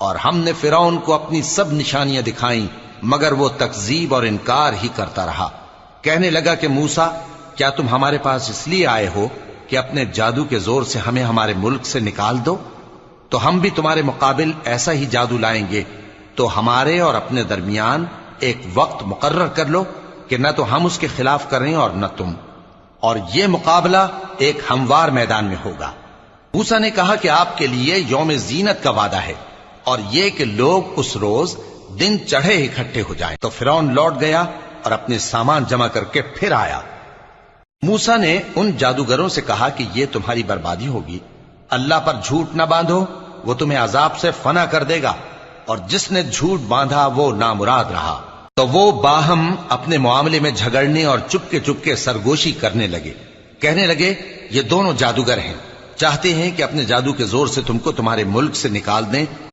اور ہم نے فرعون کو اپنی سب نشانیاں دکھائیں مگر وہ تکذیب اور انکار ہی کرتا رہا۔ کہنے لگا کہ موسیٰ، کیا تم ہمارے پاس اس لیے آئے ہو کہ اپنے جادو کے زور سے ہمیں ہمارے ملک سے نکال دو؟ تو ہم بھی تمہارے مقابل ایسا ہی جادو لائیں گے، تو ہمارے اور اپنے درمیان ایک وقت مقرر کر لو کہ نہ تو ہم اس کے خلاف کریں اور نہ تم، اور یہ مقابلہ ایک ہموار میدان میں ہوگا۔ موسیٰ نے کہا کہ آپ کے لیے یوم زینت کا وعدہ ہے، اور یہ کہ لوگ اس روز دن چڑھے اکٹھے ہو جائیں۔ تو فرعون لوٹ گیا اور اپنے سامان جمع کر کے پھر آیا۔ موسیٰ نے ان جادوگروں سے کہا کہ یہ تمہاری بربادی ہوگی، اللہ پر جھوٹ نہ باندھو، وہ تمہیں عذاب سے فنا کر دے گا، اور جس نے جھوٹ باندھا وہ نامراد رہا۔ تو وہ باہم اپنے معاملے میں جھگڑنے اور چپ کے سرگوشی کرنے لگے۔ کہنے لگے یہ دونوں جادوگر ہیں، چاہتے ہیں کہ اپنے جادو کے زور سے تم کو تمہارے ملک سے نکال دیں